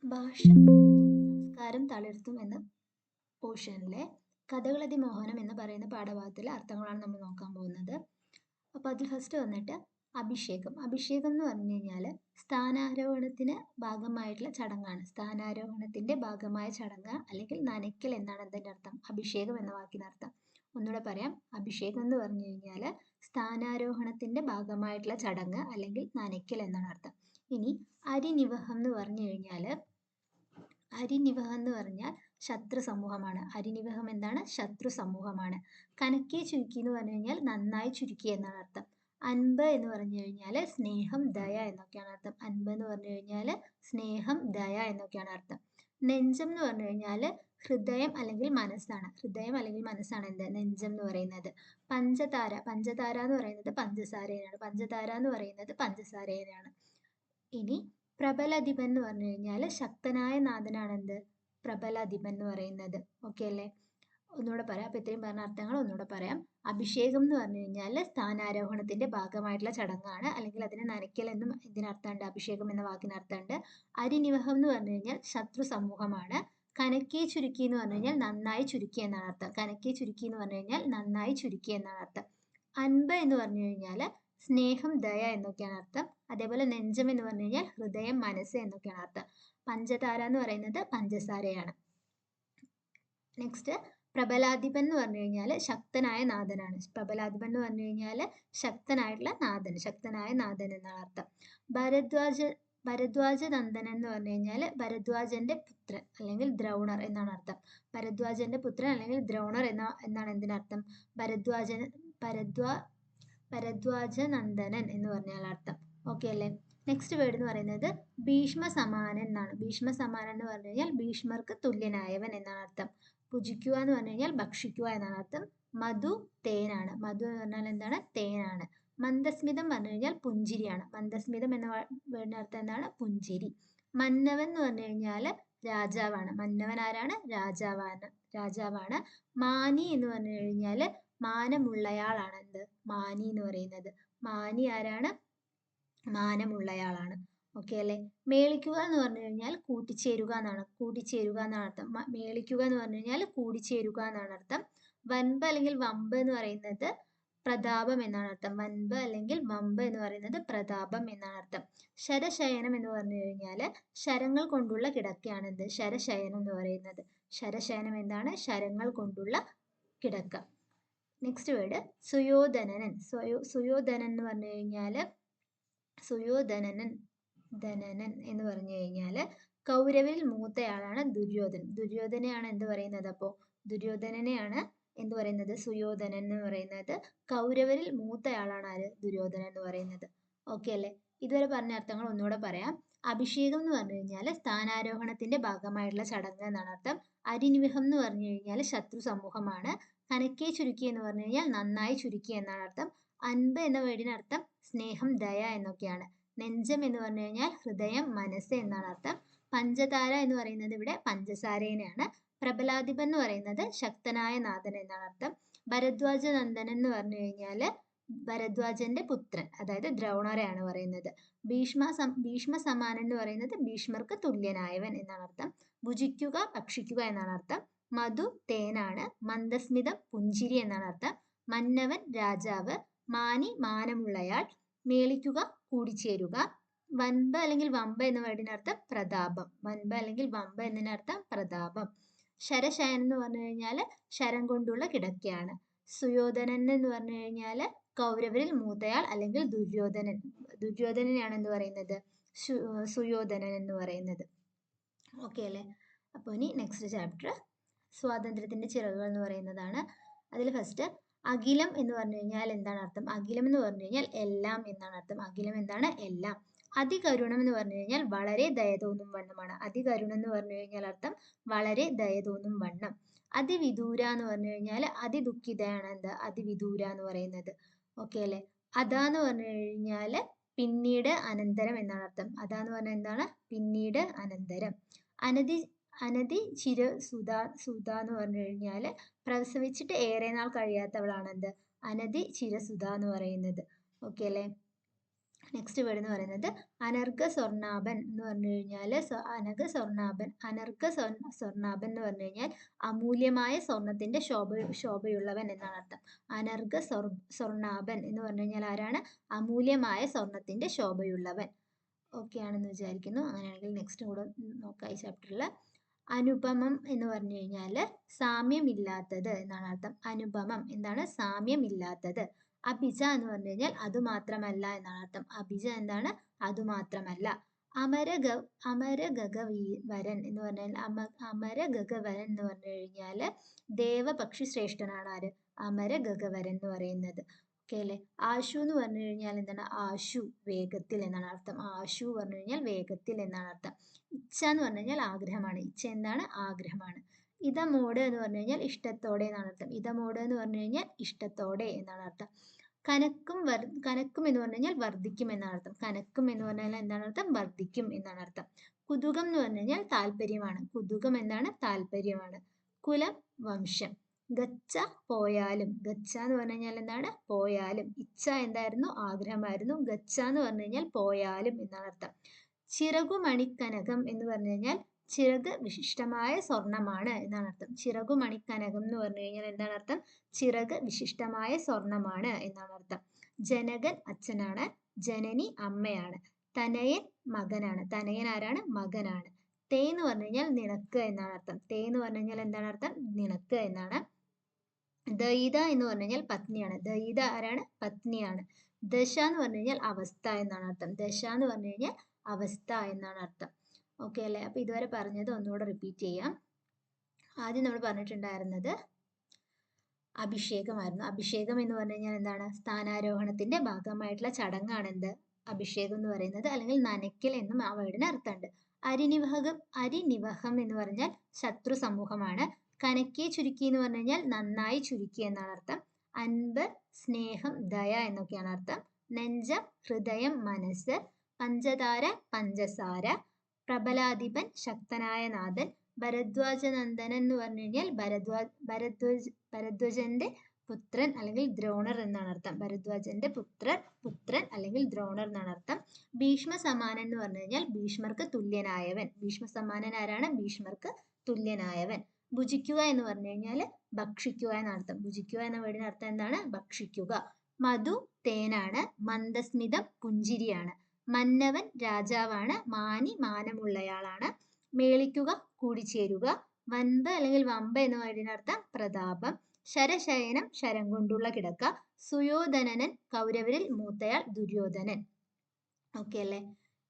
ഭാഷ സംസ്കാരം തളിർത്തും എന്ന പോർഷനിലെ കഥകളതി മോഹനം എന്ന് പറയുന്ന പാഠഭാഗത്തിലെ അർത്ഥങ്ങളാണ് നമ്മൾ നോക്കാൻ പോകുന്നത്. അപ്പോൾ അതിൽ ഫസ്റ്റ് വന്നിട്ട് അഭിഷേകം. അഭിഷേകം എന്ന് പറഞ്ഞു കഴിഞ്ഞാൽ സ്ഥാനാരോഹണത്തിന് ഭാഗമായിട്ടുള്ള ചടങ്ങാണ്. സ്ഥാനാരോഹണത്തിന്റെ ഭാഗമായ ചടങ്ങ് അല്ലെങ്കിൽ നനയ്ക്കൽ എന്നാണ് അതിൻ്റെ അർത്ഥം. അഭിഷേകം എന്ന വാക്കിനർത്ഥം. ഒന്നുകൂടെ പറയാം. അഭിഷേകം എന്ന് പറഞ്ഞു കഴിഞ്ഞാൽ സ്ഥാനാരോഹണത്തിന്റെ ഭാഗമായിട്ടുള്ള ചടങ്ങ് അല്ലെങ്കിൽ നനയ്ക്കൽ എന്നാണ് അർത്ഥം. ഇനി അരിനിവഹം എന്ന് പറഞ്ഞു കഴിഞ്ഞാൽ അരിനിവഹം എന്ന് പറഞ്ഞാൽ ശത്രു സമൂഹമാണ്. അരിനിവഹം എന്താണ്? ശത്രു സമൂഹമാണ്. കനക്കെ ചുരുക്കി എന്ന് പറഞ്ഞു കഴിഞ്ഞാൽ നന്നായി ചുരുക്കി എന്നാണ് അർത്ഥം. അൻപ് എന്ന് പറഞ്ഞു കഴിഞ്ഞാൽ സ്നേഹം, ദയ എന്നൊക്കെയാണ് അർത്ഥം. അൻപ് എന്ന് പറഞ്ഞു കഴിഞ്ഞാൽ സ്നേഹം, ദയ എന്നൊക്കെയാണ് അർത്ഥം. നെഞ്ചം എന്ന് പറഞ്ഞു കഴിഞ്ഞാൽ ഹൃദയം അല്ലെങ്കിൽ മനസ്സാണ്. ഹൃദയം അല്ലെങ്കിൽ മനസ്സാണ് എന്ത്? നെഞ്ചം എന്ന് പറയുന്നത്. പഞ്ചതാര. പഞ്ചതാര എന്ന് പറയുന്നത് പഞ്ചസാരയാണ്. പഞ്ചതാര എന്ന് പറയുന്നത് പഞ്ചസാരയാണ്. ഇനി പ്രബലാധിപൻ എന്ന് പറഞ്ഞു കഴിഞ്ഞാൽ ശക്തനായ നാഥനാണ് എന്ത്? പ്രബലാധിപൻ എന്ന് പറയുന്നത്. ഓക്കെ അല്ലേ? ഒന്നുകൂടെ പറയാം. അപ്പൊ ഇത്രയും പറഞ്ഞ അർത്ഥങ്ങൾ ഒന്നുകൂടെ പറയാം. അഭിഷേകം എന്ന് പറഞ്ഞു കഴിഞ്ഞാൽ സ്ഥാനാരോഹണത്തിന്റെ ഭാഗമായിട്ടുള്ള ചടങ്ങാണ്, അല്ലെങ്കിൽ അതിനെ നനയ്ക്കൽ എന്നും ഇതിനർത്ഥമുണ്ട്. അഭിഷേകം എന്ന വാക്കിന് അർത്ഥമുണ്ട്. അരിനിവഹം എന്ന് പറഞ്ഞു കഴിഞ്ഞാൽ ശത്രു സമൂഹമാണ്. കനക്കെ ചുരുക്കി എന്ന് പറഞ്ഞു കഴിഞ്ഞാൽ നന്നായി ചുരുക്കി എന്നാണ് അർത്ഥം. കനക്കെ ചുരുക്കി എന്ന് പറഞ്ഞു കഴിഞ്ഞാൽ നന്നായി ചുരുക്കി എന്നാണ് അർത്ഥം. അൻപ് എന്ന് പറഞ്ഞു കഴിഞ്ഞാൽ സ്നേഹം, ദയ എന്നൊക്കെയാണ് അർത്ഥം. അതേപോലെ നെഞ്ചം എന്ന് പറഞ്ഞു കഴിഞ്ഞാൽ ഹൃദയം, മനസ്സ് എന്നൊക്കെയാണ് അർത്ഥം. പഞ്ചതാര എന്ന് പറയുന്നത് പഞ്ചസാരയാണ്. നെക്സ്റ്റ് പ്രബലാധിപൻ എന്ന് പറഞ്ഞു കഴിഞ്ഞാൽ ശക്തനായ നാഥനാണ്. പ്രബലാധിപൻ എന്ന് പറഞ്ഞു കഴിഞ്ഞാൽ ശക്തനായിട്ടുള്ള നാഥൻ, ശക്തനായ നാഥൻ എന്നാണ് അർത്ഥം. ഭരദ്വാജ നന്ദനൻ എന്ന് പറഞ്ഞു കഴിഞ്ഞാൽ ഭരദ്വാജന്റെ പുത്രൻ അല്ലെങ്കിൽ ദ്രോണർ എന്നാണ് അർത്ഥം. ഭരദ്വാജന്റെ പുത്രൻ അല്ലെങ്കിൽ ദ്രോണർ എന്നാണ് എന്തിനർത്ഥം? ഭരദ്വാജ നന്ദനൻ എന്ന് പറഞ്ഞാൽ അർത്ഥം. ഓക്കെ അല്ലേ? നെക്സ്റ്റ് വേർഡ് എന്ന് പറയുന്നത് ഭീഷ്മ സമാനൻ എന്നാണ്. ഭീഷ്മ സമാനൻ എന്ന് പറഞ്ഞു കഴിഞ്ഞാൽ ഭീഷ്മർക്ക് തുല്യനായവൻ എന്നാണ് അർത്ഥം. ഭുജിക്കുക എന്ന് പറഞ്ഞു കഴിഞ്ഞാൽ ഭക്ഷിക്കുക എന്നാണ് അർത്ഥം. മധു തേനാണ്. മധു എന്ന് പറഞ്ഞാൽ എന്താണ്? തേനാണ്. മന്ദസ്മിതം പറഞ്ഞു കഴിഞ്ഞാൽ പുഞ്ചിരിയാണ്. മന്ദസ്മിതം എന്ന വേർഡിന് അർത്ഥം എന്താണ്? പുഞ്ചിരി. മന്നവൻ എന്ന് പറഞ്ഞു കഴിഞ്ഞാൽ രാജാവാണ്. മന്നവൻ ആരാണ്? രാജാവാണ്. മാനി എന്ന് പറഞ്ഞു കഴിഞ്ഞാൽ മാനമുള്ളയാളാണ്. എന്ത്? മാനി എന്ന് പറയുന്നത്. മാനി ആരാണ്? മാനമുള്ളയാളാണ്. ഓക്കെ അല്ലേ? മേളിക്കുക എന്ന് പറഞ്ഞു കഴിഞ്ഞാൽ കൂട്ടിച്ചേരുക എന്നാണ്. കൂട്ടിച്ചേരുക എന്നാണ് അർത്ഥം. മേളിക്കുക എന്ന് പറഞ്ഞു കഴിഞ്ഞാൽ കൂടിച്ചേരുക എന്നാണ് അർത്ഥം. വൻപ് അല്ലെങ്കിൽ വമ്പ് എന്ന് പറയുന്നത് പ്രതാപം എന്നാണ് അർത്ഥം. വൻപ് അല്ലെങ്കിൽ വമ്പ് എന്ന് പറയുന്നത് പ്രതാപം എന്നാണ് അർത്ഥം. ശരശയനം എന്ന് പറഞ്ഞു കഴിഞ്ഞാൽ ശരങ്ങൾ കൊണ്ടുള്ള കിടക്കയാണ്. എന്ത്? ശരശയനം എന്ന് പറയുന്നത്. ശരശയനം എന്താണ്? ശരങ്ങൾ കൊണ്ടുള്ള കിടക്ക. Next word Suyodhanan. സുയോധനൻ എന്ന് പറഞ്ഞു കഴിഞ്ഞാൽ ധനനൻ എന്ന് പറഞ്ഞു കഴിഞ്ഞാൽ കൗരവരിൽ മൂത്തയാളാണ് ദുര്യോധനൻ. ദുര്യോധനെയാണ് എന്ത് പറയുന്നത്? അപ്പോൾ ദുര്യോധനനെയാണ് എന്ത് പറയുന്നത്? സുയോധനൻ എന്ന് പറയുന്നത്. കൗരവരിൽ മൂത്തയാളാണ് ആര്? ദുര്യോധനൻ എന്ന് പറയുന്നത്. ഓക്കെ അല്ലേ? ഇതുവരെ പറഞ്ഞ അർത്ഥങ്ങൾ ഒന്നുകൂടെ പറയാം. അഭിഷേകം എന്ന് പറഞ്ഞു കഴിഞ്ഞാൽ സ്ഥാനാരോഹണത്തിന്റെ ഭാഗമായിട്ടുള്ള ചടങ്ങ് എന്നാണ് അർത്ഥം. അരിനിവഹം എന്ന് പറഞ്ഞു കഴിഞ്ഞാൽ ശത്രു സമൂഹമാണ്. കനക്കെ ചുരുക്കി എന്ന് പറഞ്ഞു കഴിഞ്ഞാൽ നന്നായി ചുരുക്കി എന്നാണ് അർത്ഥം. അൻപ് എന്ന വേർഡിന് അർത്ഥം സ്നേഹം, ദയ എന്നൊക്കെയാണ്. നെഞ്ചം എന്ന് പറഞ്ഞു കഴിഞ്ഞാൽ ഹൃദയം, മനസ്സ് എന്നാണ് അർത്ഥം. പഞ്ചതാര എന്ന് പറയുന്നത് ഇവിടെ പഞ്ചസാരേനെയാണ്. പ്രബലാധിപൻ എന്ന് പറയുന്നത് ശക്തനായ നാഥൻ എന്നാണ് അർത്ഥം. ഭരദ്വാജ നന്ദനൻ എന്ന് പറഞ്ഞു കഴിഞ്ഞാൽ ഭരദ്വാജന്റെ പുത്രൻ, അതായത് ദ്രോണരെയാണ് പറയുന്നത്. ഭീഷ്മ സമാനൻ എന്ന് പറയുന്നത് ഭീഷ്മർക്ക് തുല്യനായവൻ എന്നാണ് അർത്ഥം. ഭുജിക്കുക, ഭക്ഷിക്കുക എന്നാണ് അർത്ഥം. മധു തേനാണ്. മന്ദസ്മിതം പുഞ്ചിരി എന്നാണ് അർത്ഥം. മന്നവൻ രാജാവ്. മാനി മാനമുള്ളയാൾ. മേളിക്കുക കൂടിച്ചേരുക. വൻപ് അല്ലെങ്കിൽ വമ്പ് എന്ന വേർഡിനർത്ഥം പ്രതാപം. വൻപ് അല്ലെങ്കിൽ വമ്പ് എന്നതിനർത്ഥം പ്രതാപം. ശരശയൻ എന്ന് പറഞ്ഞു കഴിഞ്ഞാൽ ശരം കൊണ്ടുള്ള കിടക്കയാണ്. സുയോധനൻ എന്ന് പറഞ്ഞു കഴിഞ്ഞാൽ കൗരവരിൽ മൂത്തയാൾ അല്ലെങ്കിൽ ദുര്യോധനൻ. ദുര്യോധനനെയാണ് എന്ത് പറയുന്നത്? സുയോധനൻ എന്ന് പറയുന്നത്. ഓക്കെ അല്ലേ? അപ്പോൾ ഇനി നെക്സ്റ്റ് ചാപ്റ്റർ സ്വാതന്ത്ര്യത്തിന്റെ ചിറകുകൾ എന്ന് പറയുന്നതാണ്. അതിൽ ഫസ്റ്റ് അഖിലം എന്ന് പറഞ്ഞു കഴിഞ്ഞാൽ എന്താണ് അർത്ഥം? അഖിലം എന്ന് പറഞ്ഞു കഴിഞ്ഞാൽ എല്ലാം എന്നാണ് അർത്ഥം. അഖിലം എന്താണ്? എല്ലാം. അതികരുണം എന്ന് പറഞ്ഞു കഴിഞ്ഞാൽ വളരെ ദയ തോന്നും വണ്ണമാണ്. അതികരുണം എന്ന് പറഞ്ഞു കഴിഞ്ഞാൽ അർത്ഥം വളരെ ദയ തോന്നും വണ്ണം. അതിവിദൂര എന്ന് പറഞ്ഞു കഴിഞ്ഞാൽ അതിദുഃഖിതയാണ്. എന്ത്? അതിവിദൂര എന്ന് പറയുന്നത്. ഓക്കെ അല്ലേ? അതാന്ന് പറഞ്ഞു കഴിഞ്ഞാൽ പിന്നീട്, അനന്തരം എന്നാണ് അർത്ഥം. അതാന്ന് പറഞ്ഞാൽ എന്താണ്? പിന്നീട്, അനന്തരം. അനധി സുധ എന്ന് പറഞ്ഞു കഴിഞ്ഞാൽ പ്രസവിച്ചിട്ട് ഏറെ നാൾ കഴിയാത്തവളാണ് എന്ത്? അനധി ചിരസുധ എന്ന് പറയുന്നത്. ഓക്കെ അല്ലേ? നെക്സ്റ്റ് വേർഡ് എന്ന് പറയുന്നത് അനർഘ സ്വർണ്ണാഭൻ എന്ന് പറഞ്ഞു കഴിഞ്ഞാൽ സ്വർണ്ണാഭൻ എന്ന് പറഞ്ഞു കഴിഞ്ഞാൽ അമൂല്യമായ സ്വർണത്തിന്റെ ശോഭയുള്ളവൻ എന്നാണ് അർത്ഥം. അനർഘ സ്വർണ്ണാഭൻ എന്ന് പറഞ്ഞു കഴിഞ്ഞാൽ ആരാണ്? അമൂല്യമായ സ്വർണത്തിന്റെ ശോഭയുള്ളവൻ. ഓക്കെ ആണെന്ന് വിചാരിക്കുന്നു. അങ്ങനെയാണെങ്കിൽ നെക്സ്റ്റ് കൂടെ നോക്കാം ഈ ചാപ്റ്ററിൽ. അനുപമം എന്ന് പറഞ്ഞു കഴിഞ്ഞാൽ സാമ്യമില്ലാത്തത് എന്നാണ് അർത്ഥം. അനുപമം എന്താണ്? സാമ്യമില്ലാത്തത്. അഭിജ എന്ന് പറഞ്ഞു കഴിഞ്ഞാൽ അതുമാത്രമല്ല എന്നാണ് അർത്ഥം. അഭിജ എന്താണ്? അതുമാത്രമല്ല. അമരഗഗവരൻ എന്ന് പറഞ്ഞാൽ അമരഗഗവരൻ എന്ന് പറഞ്ഞു കഴിഞ്ഞാൽ ദേവപക്ഷി ശ്രേഷ്ഠനാണ് ആര്? അമരഗഗവരൻ എന്ന് പറയുന്നത്. ഓക്കെ അല്ലേ? ആശു എന്ന് പറഞ്ഞു കഴിഞ്ഞാൽ എന്താണ്? ആശു വേഗത്തിൽ എന്നാണ് അർത്ഥം. ആശു പറഞ്ഞു കഴിഞ്ഞാൽ വേഗത്തിൽ എന്നാണ് അർത്ഥം. ഇച്ഛ എന്ന് പറഞ്ഞു കഴിഞ്ഞാൽ ആഗ്രഹമാണ്. ഇച്ഛ എന്താണ്? ആഗ്രഹമാണ്. ഇതമോട് എന്ന് പറഞ്ഞു കഴിഞ്ഞാൽ ഇഷ്ടത്തോടെ എന്നാണ് അർത്ഥം. ഇതമോട് എന്ന് പറഞ്ഞു കഴിഞ്ഞാൽ ഇഷ്ടത്തോടെ എന്നാണ് അർത്ഥം. കനക്കും എന്ന് പറഞ്ഞു കഴിഞ്ഞാൽ വർദ്ധിക്കും എന്നാണ് അർത്ഥം. കനക്കും എന്ന് പറഞ്ഞാൽ എന്താണ് അർത്ഥം? വർദ്ധിക്കും എന്നാണ് അർത്ഥം. കുതുകം എന്ന് പറഞ്ഞു കഴിഞ്ഞാൽ താല്പര്യമാണ്. കുതുകം എന്താണ്? താല്പര്യമാണ്. കുലം വംശം. ഗച്ഛ പോയാലും. ഗച്ഛ എന്ന് പറഞ്ഞു കഴിഞ്ഞാൽ എന്താണ്? പോയാലും. ഇച്ഛ എന്തായിരുന്നു? ആഗ്രഹമായിരുന്നു. ഗച്ഛ എന്ന് പറഞ്ഞു കഴിഞ്ഞാൽ പോയാലും എന്നാണ് അർത്ഥം. ചിറകുമണിക്കനകം എന്ന് പറഞ്ഞു കഴിഞ്ഞാൽ ചിറക് വിശിഷ്ടമായ സ്വർണമാണ് എന്നാണ് അർത്ഥം. ചിറകുമണിക്കനകം എന്ന് പറഞ്ഞു കഴിഞ്ഞാൽ എന്താണ് അർത്ഥം? ചിറക് വിശിഷ്ടമായ സ്വർണമാണ് എന്നാണ് അർത്ഥം. ജനകൻ അച്ഛനാണ്. ജനനി അമ്മയാണ്. തനയൻ മകനാണ്. തനയൻ ആരാണ്? മകനാണ്. തേ എന്ന് പറഞ്ഞു കഴിഞ്ഞാൽ നിനക്ക് എന്നാണ് അർത്ഥം. തേ എന്ന് പറഞ്ഞു കഴിഞ്ഞാൽ എന്താണ് അർത്ഥം? നിനക്ക് എന്നാണ്. ദയിത എന്ന് പറഞ്ഞു കഴിഞ്ഞാൽ പത്നിയാണ്. ദയിത ആരാണ്? പത്നിയാണ്. ദശ എന്ന് പറഞ്ഞു കഴിഞ്ഞാൽ അവസ്ഥ എന്നാണ് അർത്ഥം. ദശ എന്ന് പറഞ്ഞു കഴിഞ്ഞാൽ അവസ്ഥ എന്നാണ് അർത്ഥം. ഓക്കെ അല്ലേ? അപ്പൊ ഇതുവരെ പറഞ്ഞത് ഒന്നുകൂടെ റിപ്പീറ്റ് ചെയ്യാം. ആദ്യം നമ്മൾ പറഞ്ഞിട്ടുണ്ടായിരുന്നത് അഭിഷേകമായിരുന്നു. അഭിഷേകം എന്ന് പറഞ്ഞു കഴിഞ്ഞാൽ എന്താണ്? സ്ഥാനാരോഹണത്തിന്റെ ഭാഗമായിട്ടുള്ള ചടങ്ങാണ് എന്ത്? അഭിഷേകം എന്ന് പറയുന്നത്. അല്ലെങ്കിൽ നനയ്ക്കൽ എന്നും ആ വേർഡിന് അർത്ഥമുണ്ട്. അരിനിവഹം എന്ന് പറഞ്ഞാൽ ശത്രു സമൂഹമാണ്. കനക്കെ ചുരുക്കി എന്ന് പറഞ്ഞു കഴിഞ്ഞാൽ നന്നായി ചുരുക്കി എന്നാണ് അർത്ഥം. അൻപ് സ്നേഹം ദയ എന്നൊക്കെയാണ് അർത്ഥം. നെഞ്ചം ഹൃദയം മനസ്സ്. പഞ്ചതാര പഞ്ചസാര. പ്രബലാധിപൻ ശക്തനായ നാഥൻ. ഭരദ്വാജനന്ദനൻ എന്ന് പറഞ്ഞു കഴിഞ്ഞാൽ ഭരദ്വാജന്റെ പുത്രൻ അല്ലെങ്കിൽ ദ്രോണർ എന്നാണ് അർത്ഥം. ഭരദ്വാജന്റെ പുത്രൻ അല്ലെങ്കിൽ ദ്രോണർ എന്നാണ് അർത്ഥം. ഭീഷ്മ സമാനൻ എന്ന് പറഞ്ഞു കഴിഞ്ഞാൽ ഭീഷ്മർക്ക് തുല്യനായവൻ. ഭീഷ്മ സമാനൻ ആരാണ്? ഭീഷ്മർക്ക് തുല്യനായവൻ. ഭുജിക്കുക എന്ന് പറഞ്ഞു കഴിഞ്ഞാൽ ഭക്ഷിക്കുക എന്നാണ് അർത്ഥം. ഭുജിക്കുക എന്ന വേർഡിന് അർത്ഥം എന്താണ്? ഭക്ഷിക്കുക. മധു തേനാണ്. മന്ദസ്മിതം പുഞ്ചിരിയാണ്. മന്നവൻ രാജാവാണ്. മാനി മാനമുള്ളയാളാണ്. മേളിക്കുക കൂടിച്ചേരുക. വൻപ് അല്ലെങ്കിൽ വമ്പ എന്ന വേർഡിനർത്ഥം പ്രതാപം. ശരശയനം ശരം കൊണ്ടുള്ള കിടക്ക. സുയോധനൻ കൗരവരിൽ മൂത്തയാൾ ദുര്യോധനൻ. ഓക്കെ അല്ലേ?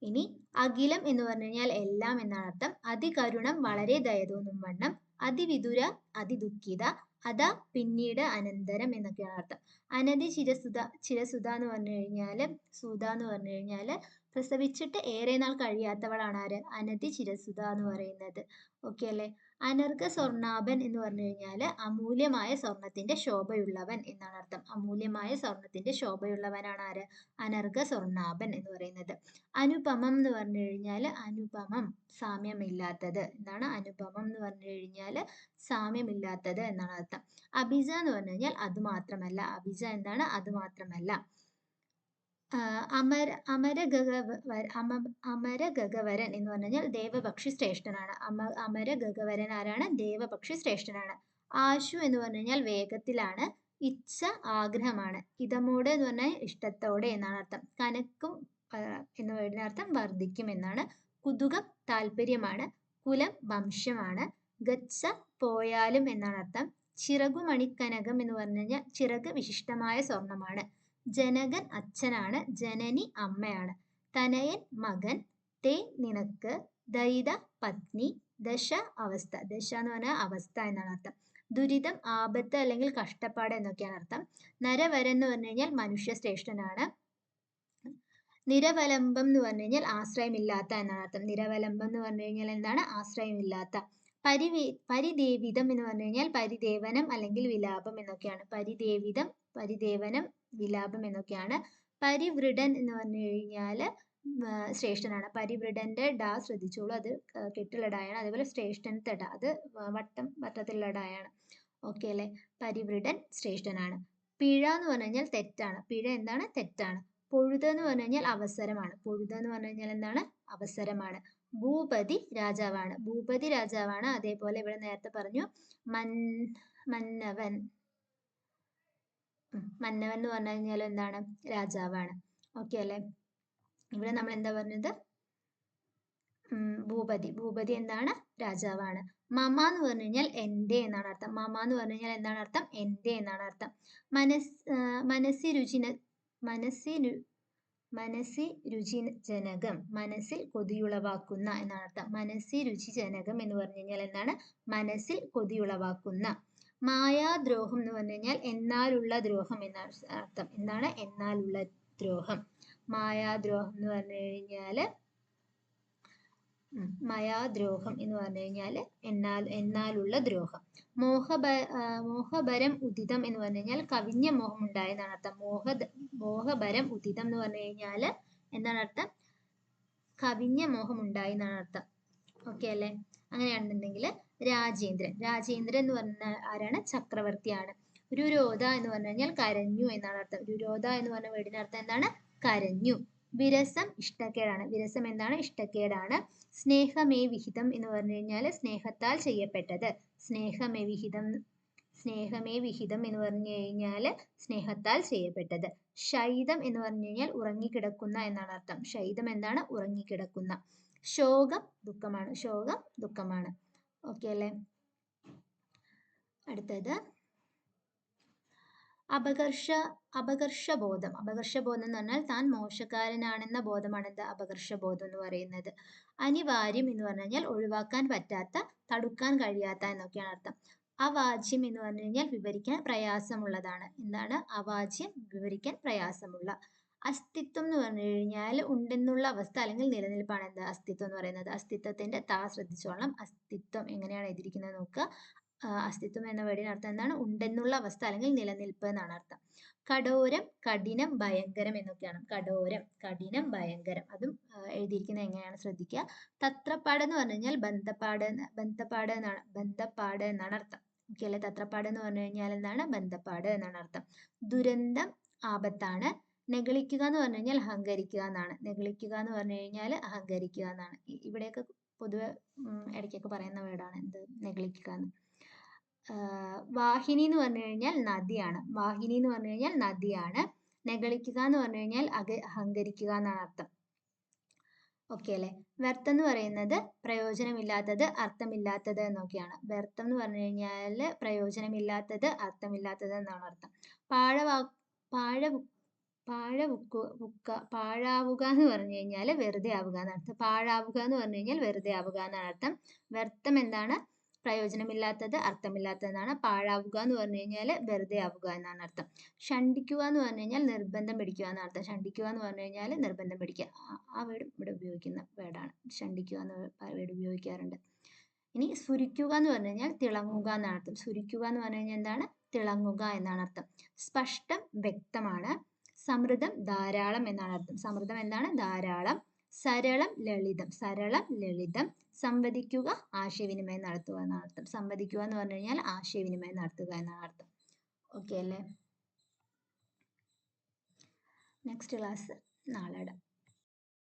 ഇനി അഖിലം എന്ന് പറഞ്ഞു കഴിഞ്ഞാൽ എല്ലാം എന്നാണ് അർത്ഥം. അതികരുണം വളരെ ദയ തോന്നും വണ്ണം. അതിവിദുര അതിദുഃഖിത. അതാ പിന്നീട് അനന്തരം എന്നൊക്കെയാണ് അർത്ഥം. അനധി ചിരസുത എന്ന് പറഞ്ഞു കഴിഞ്ഞാല് സുത എന്ന് പറഞ്ഞു കഴിഞ്ഞാല് പ്രസവിച്ചിട്ട് ഏറെ നാൾ കഴിയാത്തവളാണ് ആര്? അനധി ചിരസുത എന്ന് പറയുന്നത്. ഓക്കെ അല്ലേ? അനർഘ സ്വർണ്ണാഭൻ എന്ന് പറഞ്ഞു കഴിഞ്ഞാല് അമൂല്യമായ സ്വർണത്തിന്റെ ശോഭയുള്ളവൻ എന്നാണ് അർത്ഥം. അമൂല്യമായ സ്വർണത്തിന്റെ ശോഭയുള്ളവനാണ് ആര്? അനർഘ സ്വർണ്ണാഭൻ എന്ന് പറയുന്നത്. അനുപമം എന്ന് പറഞ്ഞു കഴിഞ്ഞാൽ അനുപമം സാമ്യമില്ലാത്തത് എന്താണ്? അനുപമം എന്ന് പറഞ്ഞു കഴിഞ്ഞാൽ സാമ്യമില്ലാത്തത് എന്നാണ് അർത്ഥം. അഭിജ എന്ന് പറഞ്ഞു കഴിഞ്ഞാൽ അത് മാത്രമല്ല. അഭിജ എന്താണ്? അത് മാത്രമല്ല. അമരഗഗവരൻ എന്ന് പറഞ്ഞു കഴിഞ്ഞാൽ ദേവപക്ഷി ശ്രേഷ്ഠനാണ്. അമരഗഗവരൻ ആരാണ്? ദേവപക്ഷി ശ്രേഷ്ഠനാണ്. ആശു എന്ന് പറഞ്ഞു കഴിഞ്ഞാൽ വേഗത്തിലാണ്. ഇച്ഛ ആഗ്രഹമാണ്. ഇതമോട് എന്ന് പറഞ്ഞാൽ ഇഷ്ടത്തോടെ എന്നാണ് അർത്ഥം. കനക്കും എന്ന വേർഡിനർത്ഥം വർദ്ധിക്കും എന്നാണ്. കുതുകം താല്പര്യമാണ്. കുലം വംശമാണ്. ഗച്ഛ പോയാലും എന്നാണ് അർത്ഥം. ചിറകുമണിക്കനകം എന്ന് പറഞ്ഞു കഴിഞ്ഞാൽ ചിറക് വിശിഷ്ടമായ സ്വർണമാണ്. ജനകൻ അച്ഛനാണ്. ജനനി അമ്മയാണ്. തനയൻ മകൻ. തേ നിനക്ക്. ദയിത പത്നി. ദശ അവസ്ഥ. ദശ എന്ന് പറഞ്ഞാൽ അവസ്ഥ എന്നാണ് അർത്ഥം. ദുരിതം ആപത്ത് അല്ലെങ്കിൽ കഷ്ടപ്പാട് എന്നൊക്കെയാണ് അർത്ഥം. നരവരൻ എന്ന് പറഞ്ഞു കഴിഞ്ഞാൽ മനുഷ്യ ശ്രേഷ്ഠനാണ്. നിരവലംബം എന്ന് പറഞ്ഞു കഴിഞ്ഞാൽ ആശ്രയമില്ലാത്ത എന്നാണ് അർത്ഥം. നിരവലംബം എന്ന് പറഞ്ഞു കഴിഞ്ഞാൽ എന്താണ്? ആശ്രയമില്ലാത്ത. പരിദേവിതം എന്ന് പറഞ്ഞു കഴിഞ്ഞാൽ പരിദേവനം അല്ലെങ്കിൽ വിലാപം എന്നൊക്കെയാണ്. പരിദേവനം വിലാപം എന്നൊക്കെയാണ്. പരിവൃഢൻ എന്ന് പറഞ്ഞു കഴിഞ്ഞാൽ ശ്രേഷ്ഠനാണ്. പരിവൃഢന്റെ ഡ ശ്രദ്ധിച്ചോളൂ, അത് കെട്ടുള്ള ഡായാണ്. അതേപോലെ ശ്രേഷ്ഠനത്തെ ഡ അത് വട്ടത്തിലുള്ള ഡായാണ്. ഓക്കെ അല്ലേ? പരിവൃഢൻ ശ്രേഷ്ഠനാണ്. പിഴ എന്ന് പറഞ്ഞു കഴിഞ്ഞാൽ തെറ്റാണ്. പിഴ എന്താണ്? തെറ്റാണ്. പൊഴുത് എന്ന് പറഞ്ഞു കഴിഞ്ഞാൽ അവസരമാണ്. പൊഴുത് എന്ന് പറഞ്ഞു കഴിഞ്ഞാൽ എന്താണ്? അവസരമാണ്. ഭൂപതി രാജാവാണ്. ഭൂപതി രാജാവാണ്. അതേപോലെ ഇവിടെ നേരത്തെ പറഞ്ഞു മന്നവൻ. മന്നവൻ എന്ന് പറഞ്ഞു കഴിഞ്ഞാൽ എന്താണ്? രാജാവാണ്. ഓക്കെ അല്ലേ? ഇവിടെ നമ്മൾ എന്താ പറഞ്ഞത്? ഭൂപതി. ഭൂപതി എന്താണ്? രാജാവാണ്. മമ എന്ന് പറഞ്ഞു കഴിഞ്ഞാൽ എന്റെ എന്നാണ് അർത്ഥം. മമ എന്ന് പറഞ്ഞു കഴിഞ്ഞാൽ എന്താണ് അർത്ഥം? എന്റെ എന്നാണ് അർത്ഥം. മനസ്സി രുചിജനകം, മനസ്സിൽ കൊതിയുളവാക്കുന്ന എന്നാണ് അർത്ഥം. മനസ്സി രുചിജനകം എന്ന് പറഞ്ഞു കഴിഞ്ഞാൽ എന്താണ്? മനസ്സിൽ കൊതിയുളവാക്കുന്ന. മായാദ്രോഹം എന്ന് പറഞ്ഞു കഴിഞ്ഞാൽ എന്നാലുള്ള ദ്രോഹം എന്നാണ് അർത്ഥം. എന്താണ്? എന്നാലുള്ള ദ്രോഹം. മായാദ്രോഹം എന്ന് പറഞ്ഞു കഴിഞ്ഞാല് മയാദ്രോഹം എന്ന് പറഞ്ഞു കഴിഞ്ഞാൽ എന്നാലുള്ള ദ്രോഹം. മോഹഭരം ഉദിതം എന്ന് പറഞ്ഞു കഴിഞ്ഞാൽ കവിഞ്ഞ മോഹം ഉണ്ടായെന്നാണ് അർത്ഥം. മോഹഭരം ഉദിതം എന്ന് പറഞ്ഞു കഴിഞ്ഞാൽ എന്താണ് അർത്ഥം? കവിഞ്ഞ മോഹം ഉണ്ടായി എന്നാണ് അർത്ഥം. ഓക്കെ അല്ലേ? അങ്ങനെയാണെന്നുണ്ടെങ്കിൽ രാജേന്ദ്രൻ. രാജേന്ദ്രൻ എന്ന് പറഞ്ഞാൽ ആരാണ്? ചക്രവർത്തിയാണ്. രുരോധ എന്ന് പറഞ്ഞു കഴിഞ്ഞാൽ കരഞ്ഞു എന്നാണ് അർത്ഥം. രുരോധ എന്ന് പറഞ്ഞ വേർഡിന്റെ അർത്ഥം എന്താണ്? കരഞ്ഞു. വിരസം ഇഷ്ടക്കേടാണ്. വിരസം എന്താണ്? ഇഷ്ടക്കേടാണ്. സ്നേഹമേ വിഹിതം എന്ന് പറഞ്ഞു കഴിഞ്ഞാൽ സ്നേഹത്താൽ ചെയ്യപ്പെട്ടത്. സ്നേഹമേ വിഹിതം എന്ന് പറഞ്ഞു കഴിഞ്ഞാൽ സ്നേഹത്താൽ ചെയ്യപ്പെട്ടത്. ശൈതം എന്ന് പറഞ്ഞു കഴിഞ്ഞാൽ ഉറങ്ങിക്കിടക്കുന്ന എന്നാണ് അർത്ഥം. ശൈതം എന്താണ്? ഉറങ്ങിക്കിടക്കുന്ന. ശോകം ദുഃഖമാണ്. ശോകം ദുഃഖമാണ്. ഓക്കെ അല്ലേ? അടുത്തത് അപകർഷബോധം. അപകർഷബോധം എന്ന് പറഞ്ഞാൽ താൻ മോശക്കാരനാണെന്ന ബോധമാണ് എന്താ? അപകർഷബോധം എന്ന് പറയുന്നത്. അനിവാര്യം എന്ന് പറഞ്ഞു കഴിഞ്ഞാൽ ഒഴിവാക്കാൻ പറ്റാത്ത, തടുക്കാൻ കഴിയാത്ത എന്നൊക്കെയാണ് അർത്ഥം. അവാച്യം എന്ന് പറഞ്ഞു കഴിഞ്ഞാൽ വിവരിക്കാൻ പ്രയാസമുള്ളതാണ്. എന്താണ്? അവാച്യം, വിവരിക്കാൻ പ്രയാസമുള്ള. അസ്തിത്വം എന്ന് പറഞ്ഞു കഴിഞ്ഞാൽ ഉണ്ടെന്നുള്ള അവസ്ഥ അല്ലെങ്കിൽ നിലനിൽപ്പാണ് എന്താ അസ്തിത്വം എന്ന് പറയുന്നത്. അസ്തിത്വത്തിന്റെ താ ശ്രദ്ധിച്ചോളണം. അസ്തിത്വം എങ്ങനെയാണ് എഴുതിയിരിക്കുന്നത് നോക്കുക. അസ്തിത്വം എന്ന വേർഡിന് അർത്ഥം എന്താണ്? ഉണ്ടെന്നുള്ള അവസ്ഥ അല്ലെങ്കിൽ നിലനിൽപ്പ് എന്നാണ് അർത്ഥം. കഠോരം, കഠിനം, ഭയങ്കരം എന്നൊക്കെയാണ്. കഠോരം, കഠിനം, ഭയങ്കരം. അതും എഴുതിയിരിക്കുന്നത് എങ്ങനെയാണ് ശ്രദ്ധിക്കുക. തത്രപ്പാട് എന്ന് പറഞ്ഞു കഴിഞ്ഞാൽ ബന്ധപ്പാട് എന്നാണ് അർത്ഥം. ഓക്കെ അല്ലെ? തത്രപ്പാട് എന്ന് പറഞ്ഞു കഴിഞ്ഞാൽ എന്താണ്? ബന്ധപ്പാട് എന്നാണ് അർത്ഥം. ദുരന്തം, ആപത്താണ്. നെഗളിക്കുക എന്ന് പറഞ്ഞു കഴിഞ്ഞാൽ അഹങ്കരിക്കുക എന്നാണ്. നെഗളിക്കുക എന്ന് പറഞ്ഞു കഴിഞ്ഞാൽ അഹങ്കരിക്കുക എന്നാണ്. ഇവിടെയൊക്കെ പൊതുവെ ഇടയ്ക്കൊക്കെ പറയുന്ന വേർഡാണ് എന്ത്? നെഗളിക്കുക എന്ന്. വാഹിനി എന്ന് പറഞ്ഞു കഴിഞ്ഞാൽ നദിയാണ്. വാഹിനി എന്ന് പറഞ്ഞു കഴിഞ്ഞാൽ നദിയാണ്. നെഗളിക്കുക എന്ന് പറഞ്ഞു കഴിഞ്ഞാൽ അഹങ്കരിക്കുക എന്നാണ് അർത്ഥം. ഓക്കെ അല്ലെ? വ്യർത്ഥം എന്ന് പറയുന്നത് പ്രയോജനമില്ലാത്തത്, അർത്ഥമില്ലാത്തത് എന്നൊക്കെയാണ്. വ്യർത്ഥം എന്ന് പറഞ്ഞു കഴിഞ്ഞാൽ പ്രയോജനമില്ലാത്തത്, അർത്ഥമില്ലാത്തത് എന്നാണ് അർത്ഥം. പാഴാവുക എന്ന് പറഞ്ഞു കഴിഞ്ഞാൽ വെറുതെ ആവുക എന്നാണ് അർത്ഥം. പാഴാവുക എന്ന് പറഞ്ഞു കഴിഞ്ഞാൽ വെറുതെ ആവുക എന്നാണ് അർത്ഥം. വ്യർത്ഥം എന്താണ്? പ്രയോജനമില്ലാത്തത്, അർത്ഥമില്ലാത്തതെന്നാണ്. പാഴാവുക എന്ന് പറഞ്ഞു കഴിഞ്ഞാൽ വെറുതെ ആവുക എന്നാണ് അർത്ഥം. ഷണ്ഡിക്കുക എന്ന് പറഞ്ഞു കഴിഞ്ഞാൽ നിർബന്ധം പിടിക്കുക എന്നാണ് അർത്ഥം. ഷണ്ഡിക്കുക എന്ന് പറഞ്ഞു കഴിഞ്ഞാൽ നിർബന്ധം പിടിക്കുക. ആ വേർഡ് ഇവിടെ ഉപയോഗിക്കുന്ന വേർഡാണ്. ഷണ്ഡിക്കുക എന്ന വേർഡ് ഉപയോഗിക്കാറുണ്ട്. ഇനി സ്ഫുരിക്കുക എന്ന് പറഞ്ഞു കഴിഞ്ഞാൽ തിളങ്ങുക എന്നാണ് അർത്ഥം. സ്ഫുരിക്കുക എന്ന് പറഞ്ഞു കഴിഞ്ഞാൽ എന്താണ്? തിളങ്ങുക എന്നാണ് അർത്ഥം. സ്പഷ്ടം, വ്യക്തമാണ്. സമൃദ്ധം, ധാരാളം എന്നാണ് അർത്ഥം. സമൃദ്ധം എന്താണ്? ധാരാളം. സരളം, ലളിതം. സരളം, ലളിതം. സംവദിക്കുക, ആശയവിനിമയം നടത്തുക എന്നാണ് അർത്ഥം. സംവദിക്കുക എന്ന് പറഞ്ഞു കഴിഞ്ഞാൽ ആശയവിനിമയം നടത്തുക എന്നാണ് അർത്ഥം. ഓക്കെ അല്ലേ? നെക്സ്റ്റ് ക്ലാസ് നാളെ ഇടാം.